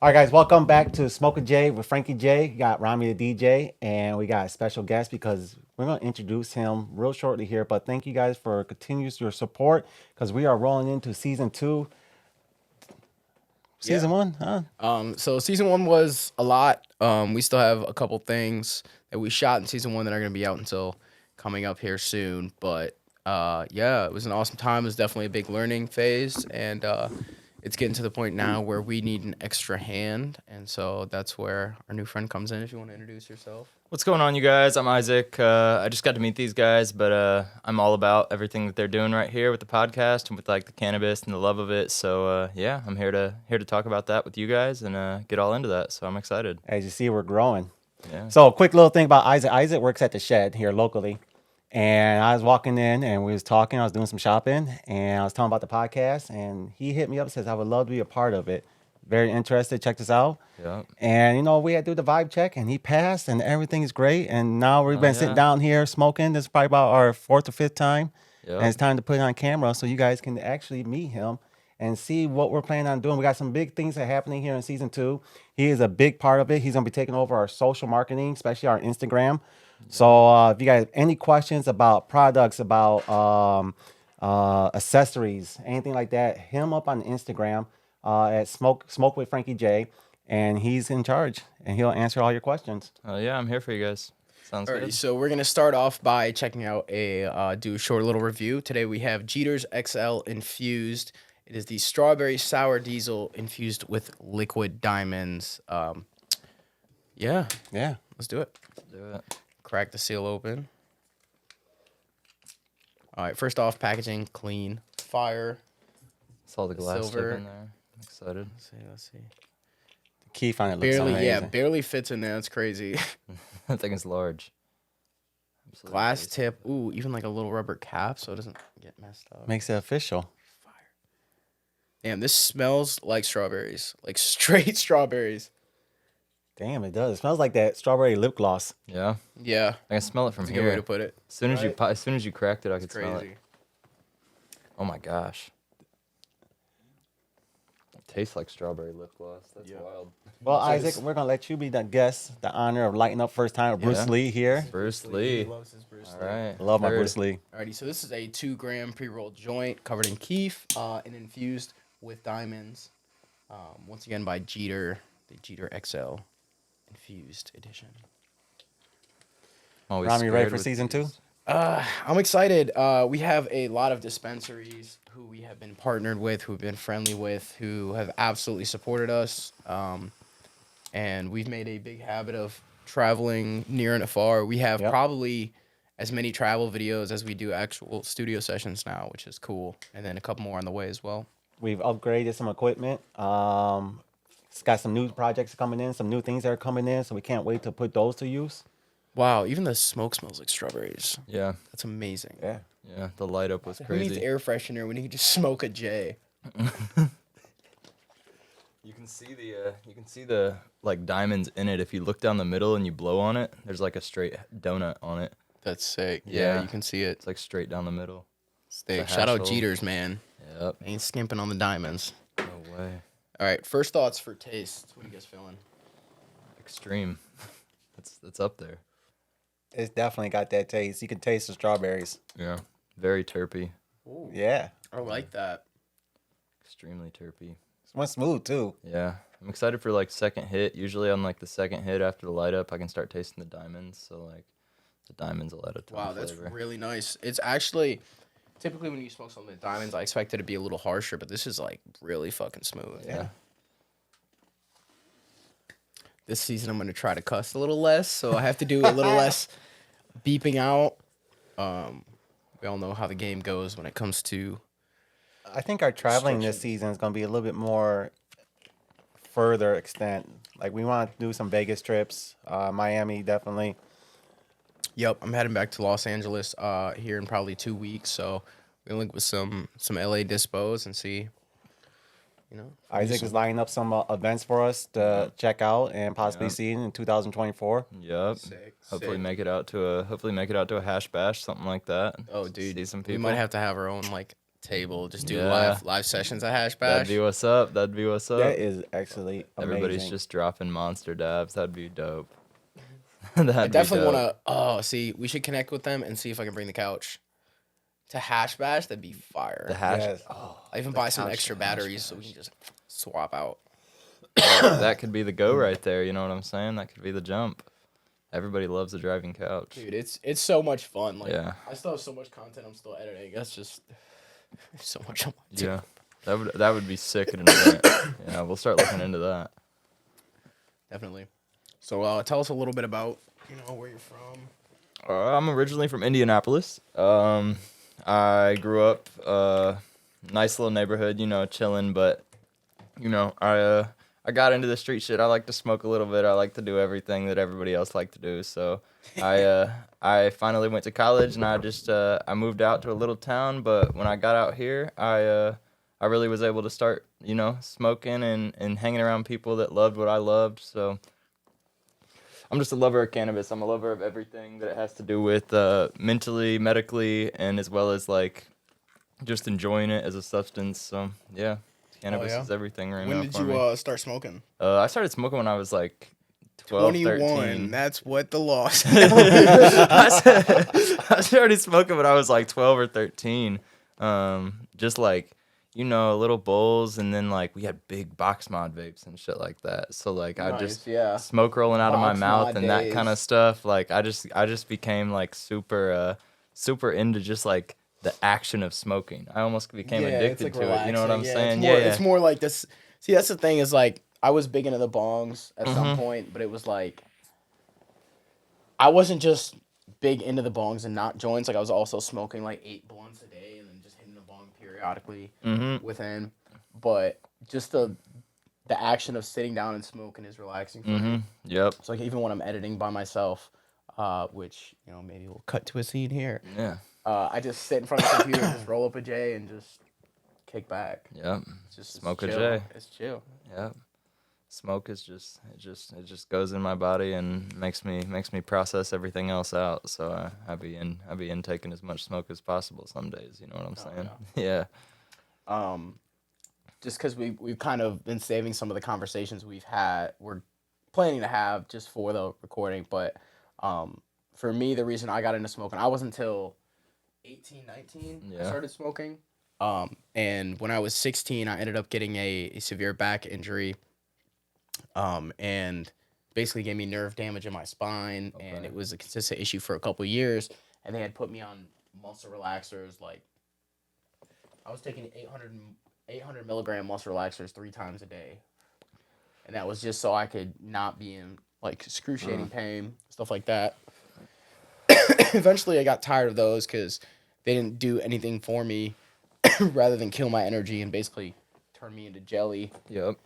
All right, guys, welcome back to SmokeAJay with Frankie J. We got Rami the DJ, and we got a special guest because we're going to introduce him real shortly here. But thank you guys for continuous your support because we are rolling into season two. Season one, huh? So season one was a lot. We still have a couple things that we shot in season one that are gonna be out until coming up here soon. But yeah, it was an awesome time. It was definitely a big learning phase, and it's getting to the point now where we need an extra hand, and so that's where our new friend comes in. If you want to introduce yourself. What's going on, you guys? I'm Isaac. I just got to meet these guys, but I'm all about everything that they're doing right here with the podcast and with like the cannabis and the love of it. So yeah, I'm here to talk about that with you guys and get all into that. So I'm excited. As you see, we're growing. Yeah. So, a quick little thing about Isaac. Isaac works at the shed here locally. And I was walking in and we was talking. I was doing some shopping and I was talking about the podcast. And he hit me up and says, I would love to be a part of it. Very interested. Check this out. Yeah. And, we had to do the vibe check and he passed and everything is great. And now we've been sitting down here smoking. This is probably about our fourth or fifth time. Yep. And it's time to put it on camera so you guys can actually meet him and see what we're planning on doing. We got some big things that are happening here in season two. He is a big part of it. He's going to be taking over our social marketing, especially our Instagram. So if you guys have any questions about products, about accessories, anything like that, hit him up on Instagram at Smoke with Frankie J, and he's in charge, and he'll answer all your questions. Yeah, I'm here for you guys. Sounds Alrighty, good. so we're gonna start off by checking out do a short little review. Today we have Jeeters XL Infused. It is the strawberry sour diesel infused with liquid diamonds. Yeah, let's do it. Let's do it. Crack the seal open. All right, first off, packaging clean, fire. Saw the glass Silver. tip in there. I'm excited. Let's see. The key on it looks amazing. Barely fits in there. That's crazy. That thing is large. Absolutely Glass crazy. tip. Ooh, even like a little rubber cap so it doesn't get messed up. Makes it official. Fire. Damn, this smells like strawberries, like straight strawberries. Damn, it does. It smells like that strawberry lip gloss. Yeah. Yeah, I can smell it from that's a good here. way to put it. As soon as Right? as soon as you cracked it, I could smell it. Crazy. Oh my gosh. It tastes like strawberry lip gloss. That's wild. Well, So Isaac, this- we're going to let you be the guest, the honor of lighting up first time with Bruce Yeah. Lee here. Bruce He Lee. loves his Bruce All Lee. right. I love my Third. Bruce Lee. Alrighty, so this is a 2-gram pre-rolled joint covered in keef and infused with diamonds. Once again by Jeeter, the Jeeter XL Infused Edition. I'm always Rami, you ready scared for with season two? these. I'm excited. We have a lot of dispensaries who we have been partnered with, who have been friendly with, who have absolutely supported us. And we've made a big habit of traveling near and afar. We have probably as many travel videos as we do actual studio sessions now, which is cool. And then a couple more on the way as well. We've upgraded some equipment. It's got some new projects coming in, some new things that are coming in, so we can't wait to put those to use. Wow, even the smoke smells like strawberries. Yeah. That's amazing. Yeah. Yeah. The light up was Who needs crazy. air freshener when you can just smoke a J? You can see the like diamonds in it. If you look down the middle and you blow on it, there's like a straight donut on it. That's sick. Yeah, Yeah. you can see it. It's like straight down the middle. Sick. It's a Shout out hassle. Jeeters, man. Yep. Ain't skimping on the diamonds. No way. All right, first thoughts for taste. What are you guys feeling? Extreme. That's up there. It's definitely got that taste. You can taste the strawberries. Yeah. Very terpy. Ooh, Yeah. I like that. Extremely terpy. It went smooth, too. Yeah. I'm excited for like second hit. Usually on like the second hit after the light up, I can start tasting the diamonds. So like the diamonds will add a ton Wow, of that's flavor. really nice. It's actually typically when you smoke something with diamonds, I expect it to be a little harsher, but this is like really fucking smooth. Yeah. This season I'm gonna try to cuss a little less, so I have to do a little less beeping out. We all know how the game goes when it comes to I think our traveling this Restrictions. season is going to be a little bit more further extent. Like, we want to do some Vegas trips, Miami, definitely. Yep, I'm heading back to Los Angeles here in probably 2 weeks, so we'll link with some LA dispos and see, you know. Isaac is lining up some events for us to check out and possibly Yep. see in 2024. Yep. Sick, Hopefully sick. make it out to a hash bash, something like that. Oh, dude, See some we people. might have to have our own like table. Just do Yeah. live sessions at Hash That'd Bash. be what's up. That'd be what's up. That is actually Everybody's amazing. just dropping monster dabs. That'd be dope. I That'd definitely be want dope. to. Oh, see, we should connect with them and see if I can bring the couch to Hash Bash. That'd be fire. The hash. Yes. I even buy some extra batteries so we can just swap out. That could be the go right there. You know what I'm saying? That could be the jump. Everybody loves the driving couch. Dude, it's so much fun. Like, Yeah. I still have so much content I'm still editing. That's just so much. I want to. Yeah. That would be sick at an event. Yeah, we'll start looking into that. Definitely. So tell us a little bit about where you're from. I'm originally from Indianapolis. I grew up nice little neighborhood, chilling, but I got into the street shit. I like to smoke a little bit. I like to do everything that everybody else like to do. So I finally went to college and I moved out to a little town, but when I got out here, I really was able to start, smoking and hanging around people that loved what I loved. So I'm just a lover of cannabis. I'm a lover of everything that it has to do with mentally, medically, and as well as like just enjoying it as a substance. So yeah, cannabis is everything right now. When did for me. you start smoking? I started smoking when I was like 12, 21. 13. That's what the law says. I started smoking when I was like 12 or 13. Just like, little bowls, and then like we had big box mod vapes and shit like that. So like I just smoke rolling out of my Box mouth mod and that days. kind of stuff. Like I just became like super into just like the action of smoking. I almost became addicted to it. You know what I'm saying? It's more like this. See, that's the thing is like I was big into the bongs at some point, but it was like I wasn't just big into the bongs and not joints. Like I was also smoking like 8 blunts a day and then just hitting the bong periodically within. But just the action of sitting down and smoking is relaxing for me. Yep. So like even when I'm editing by myself, which maybe we'll cut to a scene here. Yeah. I just sit in front of the computer, just roll up a J and just kick back. Yep. It's just SmokeAJay. It's chill. Yep. Smoke is it just goes in my body and makes me process everything else out. So I be intaking as much smoke as possible some days. You know what I'm saying? Yeah. Just because we've kind of been saving some of the conversations we're planning to have just for the recording. But for me, the reason I got into smoking, I wasn't until 18, 19 I started smoking. And when I was 16, I ended up getting a severe back injury. And basically gave me nerve damage in my spine, and it was a consistent issue for a couple of years. And they had put me on muscle relaxers. Like I was taking 800 milligram muscle relaxers 3 times a day, and that was just so I could not be in like excruciating pain, stuff like that. Eventually, I got tired of those because they didn't do anything for me, rather than kill my energy and basically turn me into jelly. Yep.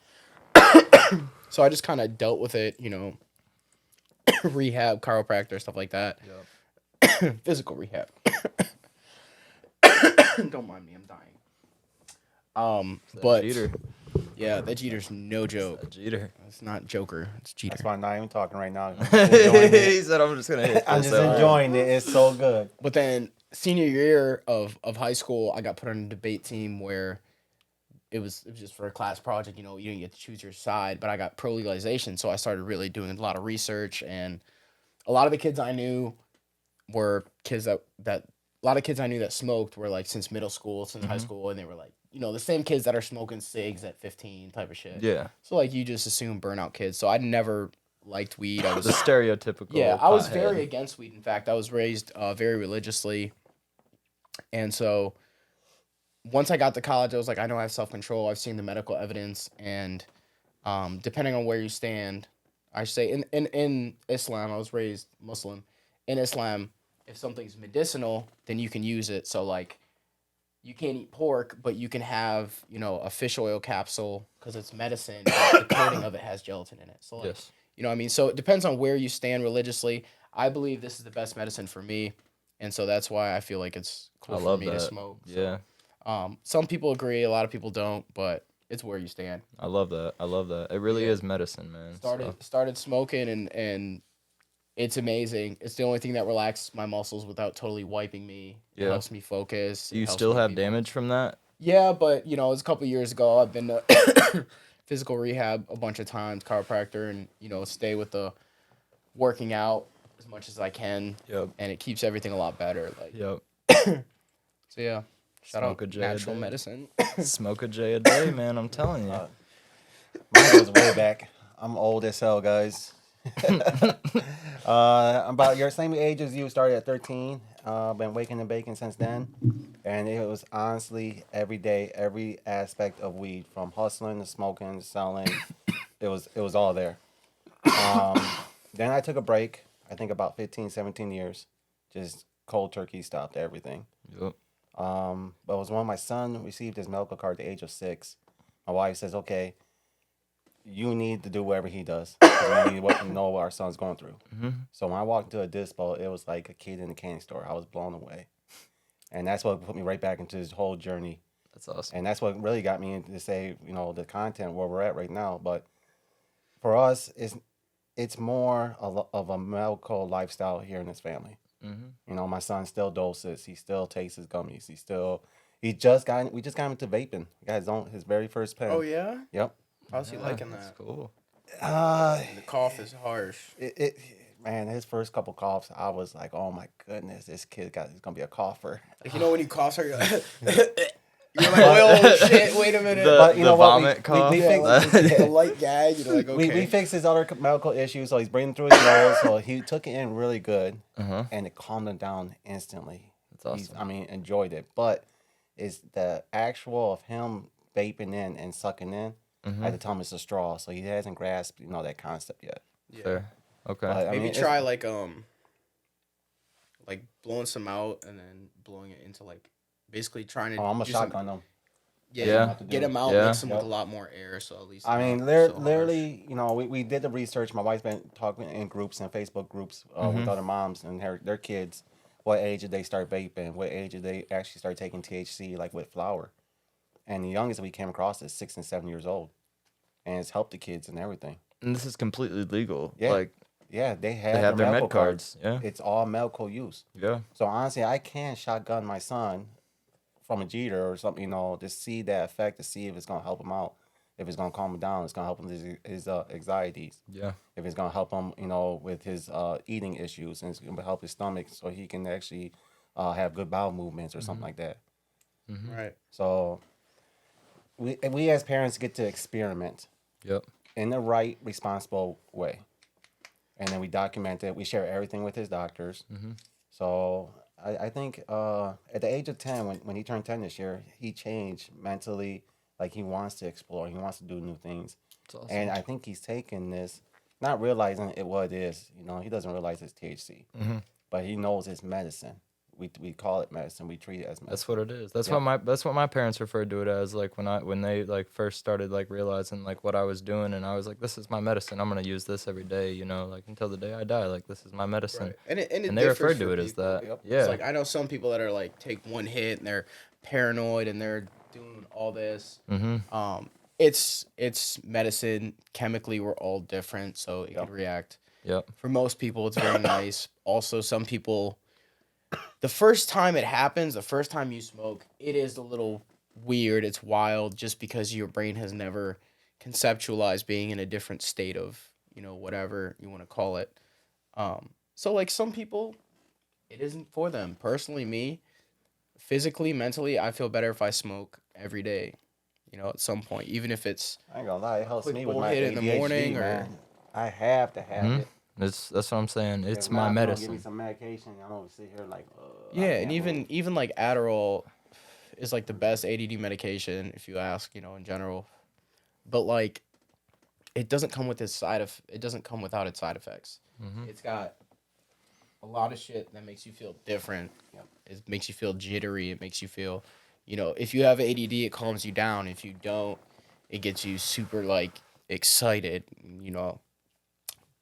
So I just kind of dealt with it, rehab, chiropractor, stuff like that. Yep. Physical rehab. Don't mind me, I'm dying. But Jeeter. yeah, that Jeeter's no joke. That Jeeter. It's not Joker, it's Jeeter. That's why I'm not even talking right now. I'm just enjoying it. He said, "I'm just gonna hit I'm this just out." enjoying it. It's so good. But then senior year of high school, I got put on a debate team where it was just for a class project. You didn't get to choose your side, but I got pro legalization, so I started really doing a lot of research, and a lot of the kids I knew were kids that a lot of kids I knew that smoked were like since middle school, since high school, and they were like the same kids that are smoking cigs at 15 type of shit. Yeah. So like you just assume burnout kids. So I never liked weed. I was The stereotypical. yeah, I was pothead. very against weed. In fact, I was raised very religiously, and so once I got to college, I was like, I know I have self-control. I've seen the medical evidence, and depending on where you stand, I say in Islam, I was raised Muslim. In Islam, if something's medicinal, then you can use it. So like, you can't eat pork, but you can have a fish oil capsule because it's medicine. But the coating of it has gelatin in it. So like, Yes. what I mean? So it depends on where you stand religiously. I believe this is the best medicine for me, and so that's why I feel like it's cool I for love me that. to smoke. So. Yeah. Some people agree, a lot of people don't, but it's where you stand. I love that. It really is medicine, man. Started smoking and It's amazing. It's the only thing that relaxes my muscles without totally wiping me. It Yeah. helps me focus. Do It you helps still me have be- damage from that? Yeah, but you know, it's a couple years ago. I've been to physical rehab a bunch of times, chiropractor, and you know, stay with the working out as much as I can, Yep. and it keeps everything a lot better. Like, Yep. so yeah, shout out SmokeAJay a natural day. medicine. SmokeAJay a day, man. I'm telling you. Mine goes way back. I'm old as hell, guys. I'm about your same age as you. Started at 13. Been waking and baking since then, and it was honestly every day, every aspect of weed, from hustling to smoking to selling. It was all there. Um, then I took a break. I think about 15, 17 years, just cold turkey stopped everything. Yep. But it was when my son received his medical card at the age of 6. My wife says, "Okay, you need to do whatever he does. 'Cause we need to know what our son's going through." So when I walked into a dispo, it was like a kid in a candy store. I was blown away, and that's what put me right back into this whole journey. That's awesome. And that's what really got me into say, the content where we're at right now. But for us, it's more of a medical lifestyle here in this family. My son still doses. He still takes his gummies. We just got him into vaping. He got his very first pen. Oh yeah, Yep. how's he liking That's that? cool. The cough is harsh. Man, his first couple coughs, I was like, oh my goodness, this kid he's gonna be a cougher. Like, you know when you cough, you're like, you're like, oh shit, wait a minute. But you know what? vomit cough. We Yeah, fixed, like, a light gag. You're like, okay. we fixed his other medical issues, so he's breathing through his nose. So he took it in really good, and it calmed him down instantly. That's awesome. Enjoyed it. But it's the actual of him vaping in and sucking in. I had to tell him it's a straw, so he hasn't grasped that concept yet. Yeah. Fair. Okay. But, Maybe it's- try like blowing some out and then blowing it into like basically trying to. I'm a do some- shotgun him. Yeah. Get them out, Yeah. mix them with Yep. a lot more air, so at least. I they're mean, not they're so harsh. literally, we did the research. My wife's been talking in groups and Facebook groups with other moms and their kids. What age did they start vaping? What age did they actually start taking THC, like with flower? And the youngest we came across is 6 and 7 years old, and it's helped the kids and everything. And this is completely legal. Yeah. Like Yeah, they have, they have their medical med cards. Yeah. It's all medical use. Yeah. So honestly, I can shotgun my son from a Jeter or something, to see that effect, to see if it's gonna help him out, if it's gonna calm him down, it's gonna help him with his anxieties, Yeah. if it's gonna help him, with his eating issues, and it's gonna help his stomach so he can actually have good bowel movements or something like that. Right. So we as parents get to experiment Yep. in the right, responsible way. And then we document it. We share everything with his doctors. So I think at the age of 10, when he turned 10 this year, he changed mentally. Like, he wants to explore. He wants to do new things. That's awesome. And I think he's taken this, not realizing what it is. He doesn't realize it's THC. But he knows it's medicine. We call it medicine. We treat it as medicine. That's what it is. That's Yeah. what my parents referred to it as. Like when they like first started like realizing like what I was doing, and I was like, this is my medicine. I'm gonna use this every day. Like until the day I die. Like this is my medicine. Right. And it And they differs referred to for it as people. that. Yep. Yeah. It's like I know some people that are like take one hit and they're paranoid and they're doing all this. It's medicine. Chemically, we're all different, so it can react. Yep. For most people, it's very nice. Also, some people, the first time it happens, the first time you smoke, it is a little weird. It's wild just because your brain has never conceptualized being in a different state of, whatever you want to call it. So like some people, it isn't for them. Personally, me, physically, mentally, I feel better if I smoke every day, at some point, even if it's I ain't gonna lie, it helps quick me with my hit in the ADHD, morning, or- man. I have to have it. That's what I'm saying. It's If my not, if you don't medicine. Give me some medication. I'm gonna sit here like. I yeah, and can't move. even like Adderall is like the best ADD medication if you ask, in general. But like, it doesn't come with it doesn't come without its side effects. It's got a lot of shit that makes you feel different. Yep. It makes you feel jittery. It makes you feel, if you have ADD, it calms you down. If you don't, it gets you super like excited.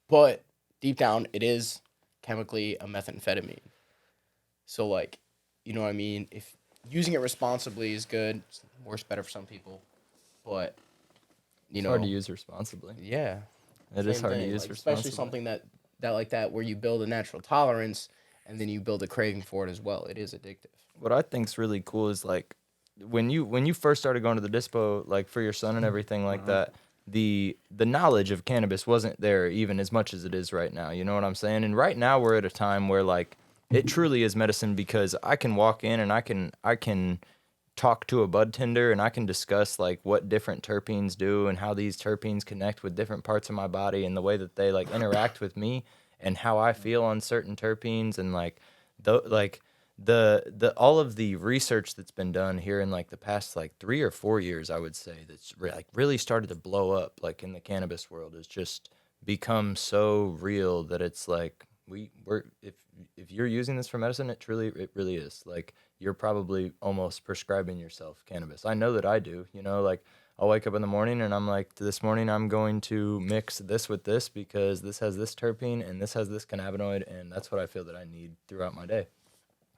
But deep down, it is chemically a methamphetamine. So like, you know what I mean? If using it responsibly is good, works better for some people. But It's hard to use responsibly. yeah, It is same hard thing, to use like, responsibly. especially something that that where you build a natural tolerance and then you build a craving for it as well. It is addictive. What I think's really cool is like when you first started going to the dispo, like for your son and everything like that, the knowledge of cannabis wasn't there even as much as it is right now. You know what I'm saying? And right now we're at a time where like it truly is medicine, because I can walk in and I can talk to a bud tender and I can discuss like what different terpenes do and how these terpenes connect with different parts of my body and the way that they like interact with me and how I feel on certain terpenes, and like the all of the research that's been done here in like the past like 3 or 4 years, I would say, that's like really started to blow up like in the cannabis world, has just become so real that it's like we're if you're using this for medicine, it really is like you're probably almost prescribing yourself cannabis. I know that I do. You know, like I'll wake up in the morning and I'm like, this morning I'm going to mix this with this because this has this terpene and this has this cannabinoid, and that's what I feel that I need throughout my day.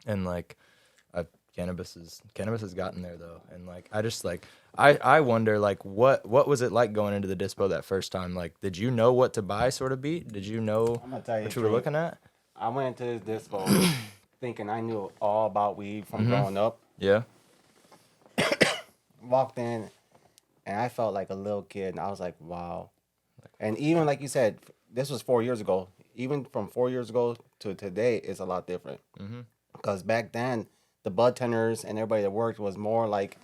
And like cannabis has gotten there though, and like I just like I wonder like what was it like going into the dispo that first time? Like, did you know what to buy, sort of beat? Did you know I'm gonna tell you what you were looking at? I went into this dispo thinking I knew all about weed from growing up. Yeah. Walked in, and I felt like a little kid, and I was like, wow. And even like you said, this was 4 years ago. Even from 4 years ago to today, it's a lot different. Because back then, the bud tenders and everybody that worked was more like,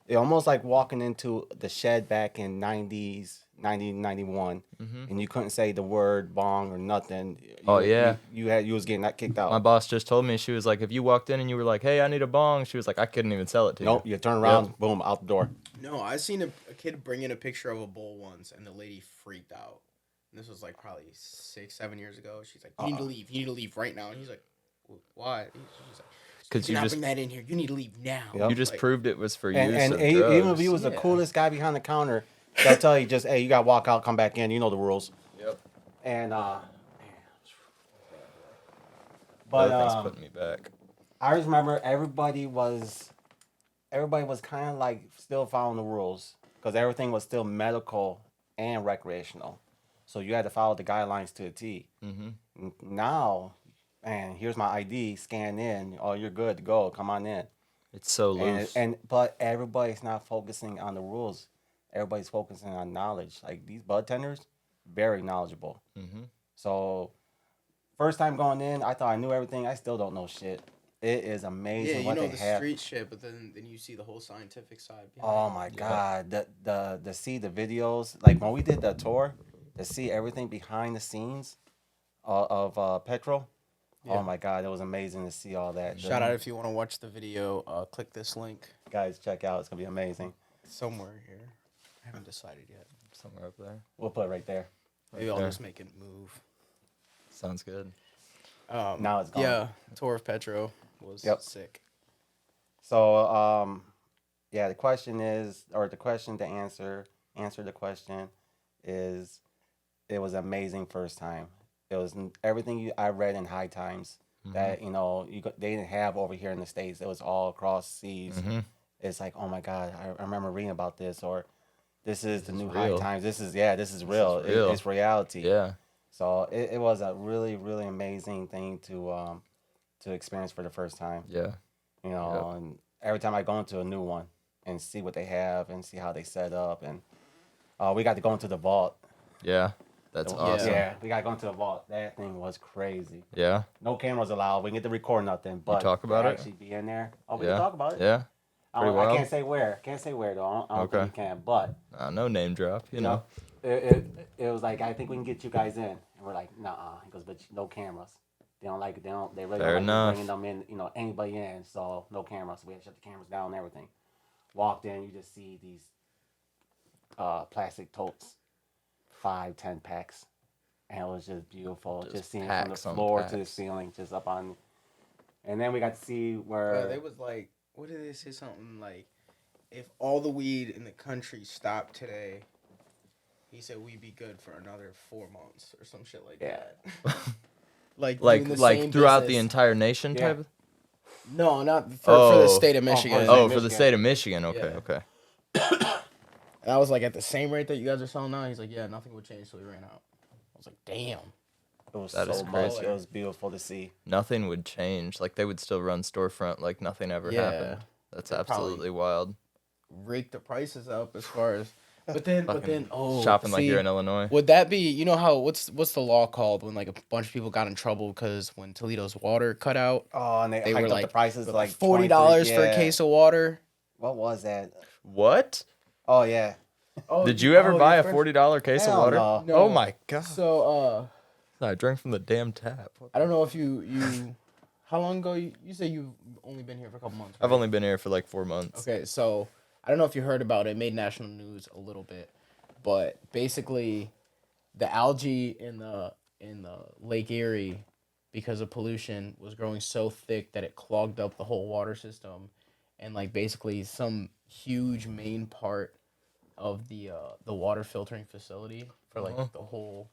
it almost like walking into the shed back in 90s, 90, 91, and you couldn't say the word bong or nothing. You was getting that kicked out. My boss just told me, she was like, if you walked in and you were like, hey, I need a bong, she was like, I couldn't even sell it to you. Nope, you turn around, boom, out the door. No, I seen a kid bring in a picture of a bowl once, and the lady freaked out. And this was like probably 6-7 years ago. She's like, you need to leave. You need to leave right now. And he's like, why? She's like, because you just bring that in here. You need to leave now. Yep. You just Like, proved it was for use And of even if drugs. he was the coolest guy behind the counter, they'll tell you just, hey, you got to walk out, come back in. You know the rules. Yep. And, But but thing's putting me back. I just remember everybody was kind of like still following the rules because everything was still medical and recreational. So you had to follow the guidelines to a T. Now, man, here's my ID, scan in. Oh, you're good to go. Come on in. It's so loose. But everybody's not focusing on the rules. Everybody's focusing on knowledge. Like these bud tenders, very knowledgeable. So first time going in, I thought I knew everything. I still don't know shit. It is amazing what they have. Yeah, you know the street shit, but then you see the whole scientific side. Oh my god, the see the videos, like when we did the tour, to see everything behind the scenes of Petrol. Yeah. Oh my god, it was amazing to see all that. Shout out if you want to watch the video. Click this link. Guys, check out. It's gonna be amazing. Somewhere here. I haven't decided yet. Somewhere up there. We'll put it right there. Maybe I'll just make it move. Sounds good. Now it's gone. Yeah, tour of Petro was sick. So yeah, the question to answer the question is, it was amazing first time. It was everything I read in High Times that they didn't have over here in the States. It was all across seas. It's like, oh my god, I remember reading about this, or this is the new High Times. This is real. It's reality. Yeah. So it was a really, really amazing thing to experience for the first time. Yeah. And every time I go into a new one and see what they have and see how they set up, and we got to go into the vault. Yeah. That's awesome. Yeah, we got to go into the vault. That thing was crazy. Yeah. No cameras allowed. We didn't get to record nothing. But talk about it? actually be in there. Oh, we can talk about it. Yeah. I can't say where. Can't say where though. I don't think we can. But no name drop. You know. It was like, I think we can get you guys in, and we're like, nah. He goes, but no cameras. They really Fair don't like enough. bringing them in. Anybody in. So no cameras. So we had to shut the cameras down and everything. Walked in, you just see these plastic totes, 5-10 packs. And it was just beautiful. Just seeing from the floor to the ceiling, just up on. And then we got to see where. Yeah, they was like, what did they say? Something like, if all the weed in the country stopped today, he said we'd be good for another 4 months or some shit like that. like throughout the entire nation type of. No, not for the state of Michigan. For the state of Michigan. Okay. And I was like, at the same rate that you guys are selling now? He's like, yeah, nothing would change till we ran out. I was like, damn. It was That is so much. crazy. It was beautiful to see. Nothing would change. Like, they would still run storefront like nothing ever happened. That's They'd probably- absolutely wild. Rake the prices up as far as, but then Fucking oh, shopping like see, you're in Illinois. would that be, you know how what's the law called when like a bunch of people got in trouble because when Toledo's water cut out, Oh, and they they hiked were up like the prices like $40 for a yeah. case of water. What was that? What? Oh yeah. Oh, Did you ever buy a friends- $40 case of Hell water? no. No. Oh my god. So I drank from the damn tap. I don't know if you how long ago you say you've only been here for a couple months. I've right? only been here for like 4 months. Okay, so I don't know if you heard about it. It made national news a little bit, but basically, the algae in the Lake Erie, because of pollution, was growing so thick that it clogged up the whole water system, and like basically some huge main part of the water filtering facility for like the whole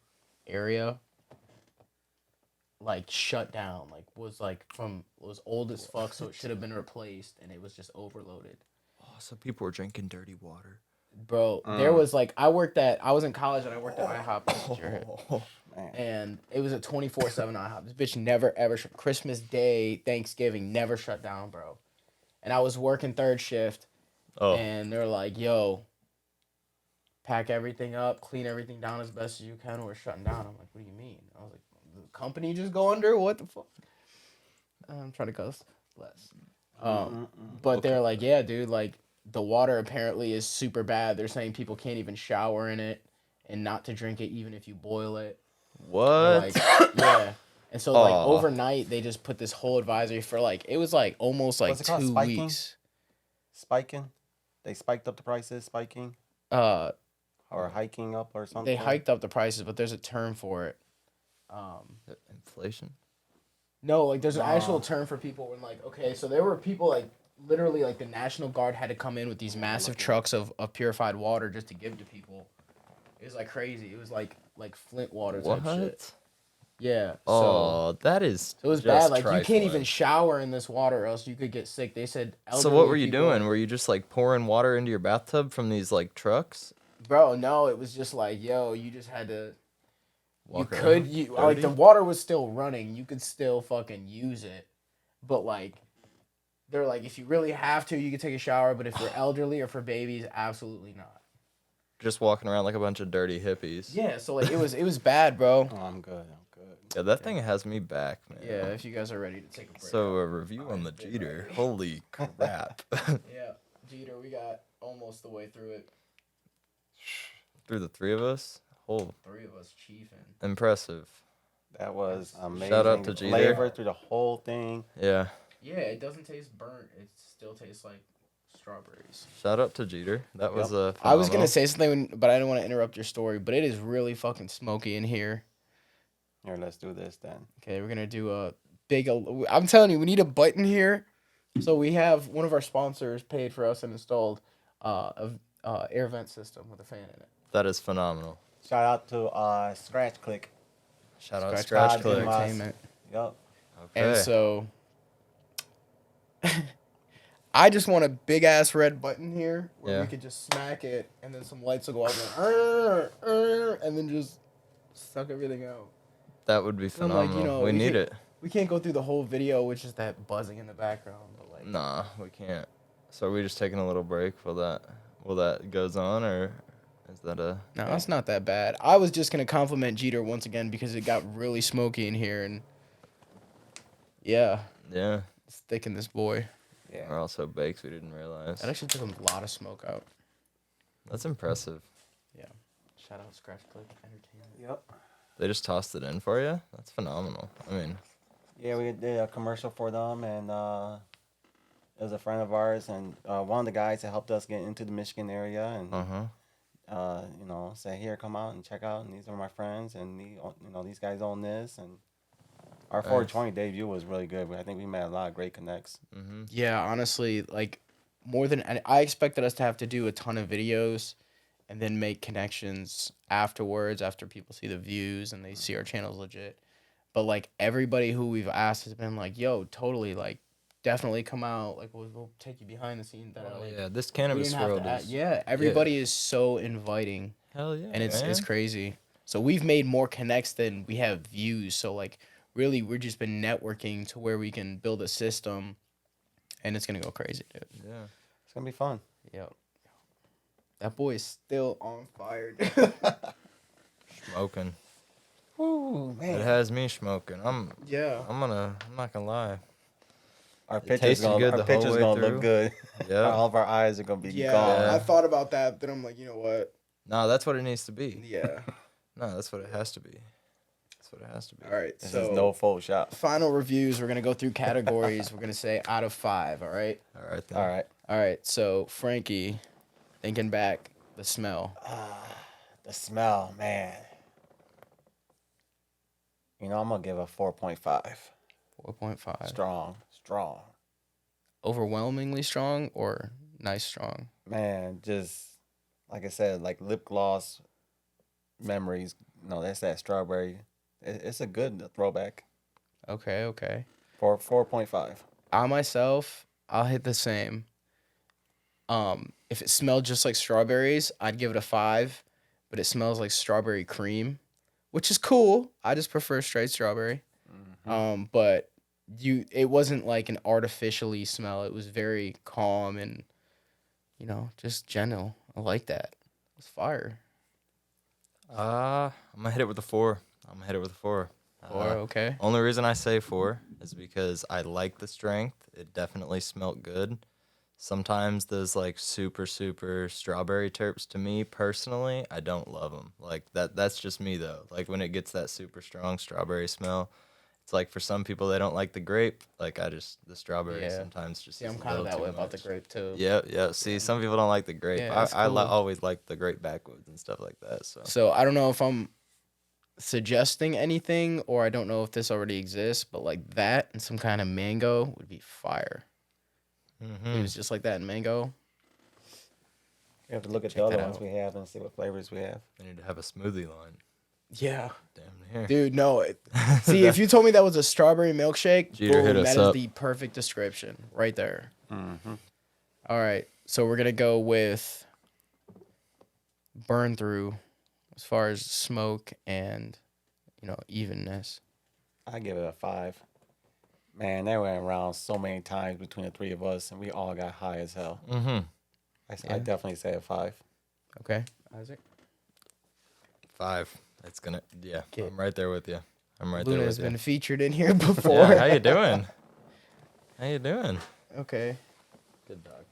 area like shut down, like was old as fuck, so it should have been replaced, and it was just overloaded. Oh, so people were drinking dirty water. Bro, there was like I was in college and I worked at IHOP Man. and it was a 24/7 IHOP. This bitch never ever Christmas Day, Thanksgiving never shut down, bro. And I was working third shift Oh, and they're like, "Yo, pack everything up, clean everything down as best as you can, or we're shutting down." I'm like, "What do you mean?" I was like, "The company just go under? What the fuck?" I'm trying to cuss less. But they're like, "Yeah, dude, like the water apparently is super bad. They're saying people can't even shower in it and not to drink it even if you boil it." They're what? like, yeah. And so like Aw. overnight they just put this whole advisory for like it was like almost like What's it called, 2 spiking? weeks. Spiking. They spiked up the prices, spiking Uh or hiking up or something. they hiked up the prices, but there's a term for it. Inflation? No, like there's an actual No. term for people when like okay, so there were people like literally like the National Guard had to come in with these massive trucks of purified water just to give to people. It was like crazy. It was like Flint water type shit. What? Yeah. Oh, that is. So it was just bad. Like you can't trifling. even shower in this water, or else you could get sick. They said. So what elderly were you people- doing? Were you just like pouring water into your bathtub from these like trucks? Bro, no, it was just like, yo, you just had to. Walk you around could like the dirty? water was still running. You could still fucking use it, but like, they're like, if you really have to, you could take a shower. But if you're elderly or for babies, absolutely not. Just walking around like a bunch of dirty hippies. Yeah, so like it was bad, bro. Oh, I'm good. I'm good. Yeah, that thing has me back, man. Yeah, if you guys are ready to take a break. So a review on the Jeeter. Holy crap. Yeah, Jeter, we got almost the way through it. Through the three of us? Whole 3 of us chiefing. impressive. That was amazing. Shout out to Jeter. Flavor through the whole thing. Yeah. Yeah, it doesn't taste burnt. It still tastes like strawberries. Shout out to Jeter. That was a I was gonna phenomenal. say something, but I didn't want to interrupt your story. But it is really fucking smoky in here. Here, let's do this then. Okay, we're gonna do a big. I'm telling you, we need a button here. So we have one of our sponsors paid for us and installed a air vent system with a fan in it. That is phenomenal. Shout out to Scratch Click. Shout out Scratch Scratch Click. Entertainment. Yup. Okay. And so I just want a big ass red button here where Yeah. we could just smack it and then some lights will go out and then just suck everything out. That would be I'm like, phenomenal. you know, we we need can- it. We can't go through the whole video with just that buzzing in the background, but like Nah, we can't. So are we just taking a little break while that goes on, or is that a? no, it's not that bad. I was just gonna compliment Jeter once again because it got really smoky in here and yeah, Yeah. it's thick in this boy. Yeah. We're also baked. We didn't realize. That actually took a lot of smoke out. That's impressive. Yeah. Shout out Scratch Click Entertainment. Yep. They just tossed it in for you. That's phenomenal. I mean, Yeah, we did a commercial for them, and it was a friend of ours, and one of the guys that helped us get into the Michigan area, and you know, say, here, come out and check out, and these are my friends, and these guys own this, and our Nice. 420 debut was really good. I think we made a lot of great connects. Yeah, honestly, like more than I expected us to have to do a ton of videos and then make connections afterwards after people see the views and they see our channel's legit. But like everybody who we've asked has been like, "Yo, totally, like definitely come out. Like we'll take you behind the scenes." That like, yeah, this we cannabis didn't have world to is yeah, everybody is so inviting hell yeah, and it's man. crazy. So we've made more connects than we have views. So like really we've just been networking to where we can build a system and it's gonna go crazy, dude. Yeah. It's gonna be fun. Yep. That boy is still on fire. Smoking. Ooh, man. It has me smoking. Yeah. I'm not gonna lie. Our It picture's tasted gonna, good our the whole picture's way gonna through. look good. Yeah. All of our eyes are gonna be Yeah, gone. I thought about that, but I'm like, you know what? No, that's what it needs to be. Yeah. No, that's what it has to be. That's what it has to be. All right. This So is no Photoshop. final reviews. We're gonna go through categories. We're gonna say out of 5. All right. All right then. All right. All right. So Frankie, thinking back, the smell. The smell, man. You know, I'm gonna give a 4.5. 4.5. Strong. Overwhelmingly strong or nice strong? Man, just like I said, like lip gloss memories. No, that's that strawberry. It's a good throwback. Okay. For 4.5. I myself, I'll hit the same. If it smelled just like strawberries, I'd give it a 5, but it smells like strawberry cream, which is cool. I just prefer straight strawberry. But it wasn't like an artificially smell. It was very calm and, just gentle. I like that. It's fire. I'm gonna hit it with a 4. Four, okay. Only reason I say 4 is because I like the strength. It definitely smelt good. Sometimes those like super strawberry terps, to me personally, I don't love them. Like that's just me though. Like when it gets that super strong strawberry smell, it's like for some people they don't like the grape. Like the strawberry Yeah. sometimes just See, is I'm a kind of little that way too about the much. grape too. Yeah. See, some people don't like the grape. Yeah, that's I cool. always like the grape backwoods and stuff like that. So I don't know if I'm suggesting anything or I don't know if this already exists, but like that and some kind of mango would be fire. It was just like that in mango. You have to look at Check the other that ones out. we have and see what flavors we have. I need to have a smoothie line. Yeah. Damn near. Dude, no. See, if you told me that was a strawberry milkshake, Jeter, hit boom, us that is up. the perfect description right there. Mm-hmm. All right. So we're going to go with burn through as far as smoke and, evenness. I give it a 5. Man, they went around so many times between the three of us, and we all got high as hell. Mm-hmm. I definitely say a 5. Okay. Isaac? 5. It's gonna. Yeah. Okay. I'm right there with you. Luna there has with been you. featured in here before. Yeah, how you doing? How you doing? Okay. Good dog.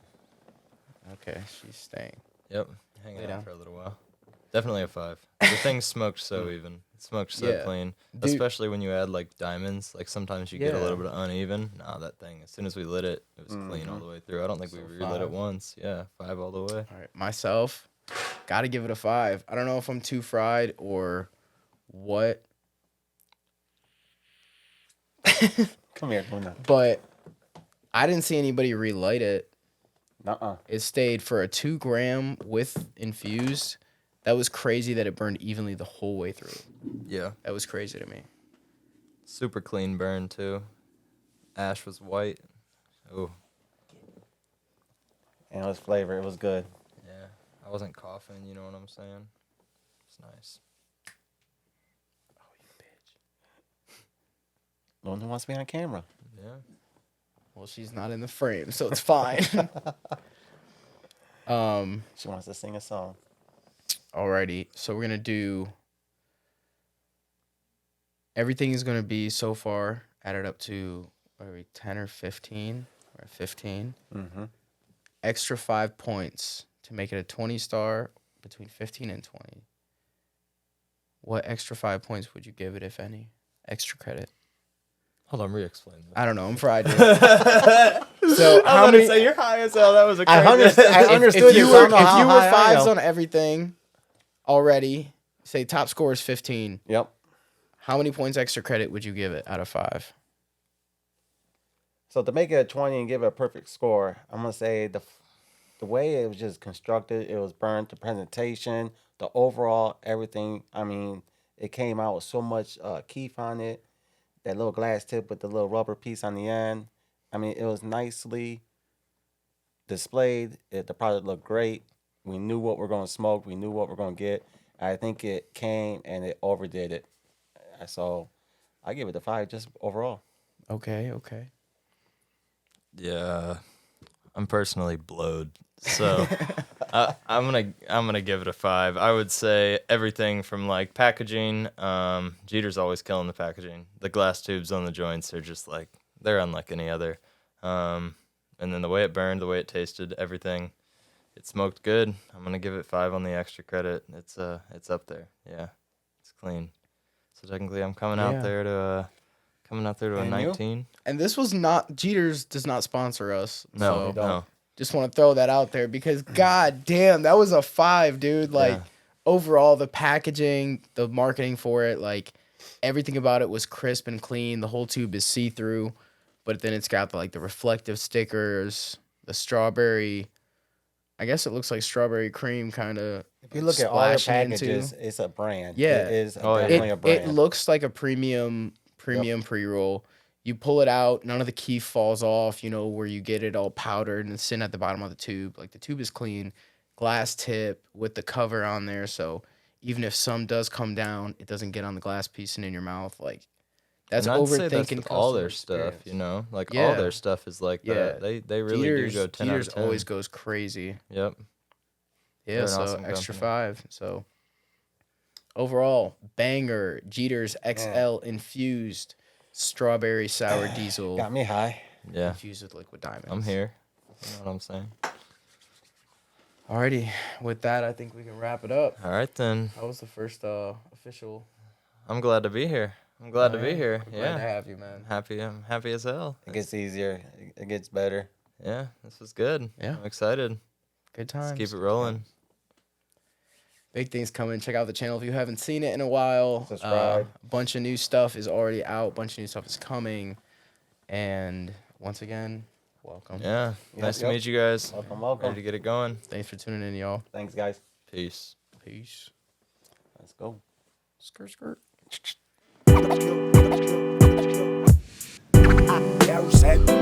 Okay. She's staying. Yep. Hanging Lay out down. for a little while. Definitely a 5. The thing smoked so even. It smoked so Yeah. clean. Dude. Especially when you add like diamonds. Like sometimes you get a Yeah. little bit of uneven. Nah, that thing. As soon as we lit it, it was clean all the way through. I don't think we So relit 5. it once. Yeah, 5 all the way. All right. Myself, got to give it a 5. I don't know if I'm too fried or what, Come here, Luna. but I didn't see anybody relight it. Nuh-uh. It stayed for a 2 gram with infused. That was crazy that it burned evenly the whole way through. Yeah. That was crazy to me. Super clean burn too. Ash was white. Oh, And it was flavor. It was good. yeah. I wasn't coughing, you know what I'm saying? It's nice. Luna wants to be on camera. Yeah. Well, she's not in the frame, so it's fine. She wants to sing a song. Alrighty, so we're gonna do. Everything is gonna be so far added up to what are we 10 or 15? We're at 15. Mm-hmm. Extra 5 points to make it a 20 star between 15 and 20. What extra 5 points would you give it, if any? Extra credit. Hold on, re-explain this. I don't know. I'm fried. Dude. So how many? you're high as hell. That was a I understood If you this. I were don't know how if you were high I 5s am. on everything already, say top score is 15. Yep. How many points extra credit would you give it out of 5? So to make it a 20 and give it a perfect score, I'm gonna say the way it was just constructed, it was burnt, the presentation, the overall everything. I mean, it came out with so much keef on it, that little glass tip with the little rubber piece on the end. I mean, it was nicely displayed. The product looked great. We knew what we're gonna smoke. We knew what we're gonna get. I think it came and it overdid it. So I give it a 5 just overall. Okay, okay. Yeah, I'm personally blowed, so I'm gonna give it a 5. I would say everything from like packaging. Jeter's always killing the packaging. The glass tubes on the joints are just like they're unlike any other. And then the way it burned, the way it tasted, everything. It smoked good. I'm gonna give it 5 on the extra credit. It's up there. Yeah, it's clean. So technically, I'm coming out Yeah. there to a And you? 19. And this was not Jeeters does not sponsor us. No, so don't. no. just want to throw that out there because god damn, that was a 5, dude. Like Yeah. overall, the packaging, the marketing for it, like everything about it was crisp and clean. The whole tube is see through, but then it's got the reflective stickers, the strawberry. I guess it looks like strawberry cream kind of. If you look at all their splashing packages, into. it's a brand. Yeah. It is Oh, yeah. definitely a It brand. looks like a premium pre-roll. You pull it out, none of the keef falls off, where you get it all powdered and sitting at the bottom of the tube. Like the tube is clean, glass tip with the cover on there, so even if some does come down, it doesn't get on the glass piece and in your mouth. Like that's And I'd say that's overthinking with all their customer stuff, experience. Like Yeah. all their stuff is like Yeah. that. They really do go 10 out Jeeters of 10. always goes crazy. Yep. Yeah, They're an so awesome extra company. 5. So overall, banger. Jeeters XL Infused Strawberry Sour Diesel Got me high. Yeah. infused with liquid diamonds. I'm here. You know what I'm saying? Alrighty, with that, I think we can wrap it up. All right then. That was the first official. I'm glad to be here. I'm glad to be here. We're glad to Yeah. have you, man. I'm happy as hell. It gets easier. It gets better. Yeah, this was good. Yeah. I'm excited. Good Let's times. keep it rolling. Big things coming. Check out the channel if you haven't seen it in a while. Subscribe. A bunch of new stuff is already out. Bunch of new stuff is coming. And once again, welcome. Yeah. Nice to meet you guys. Welcome, Ready to welcome. get it going. Thanks for tuning in, y'all. Thanks, guys. Peace. Peace. Let's go. Skirt, skirt. Yeah,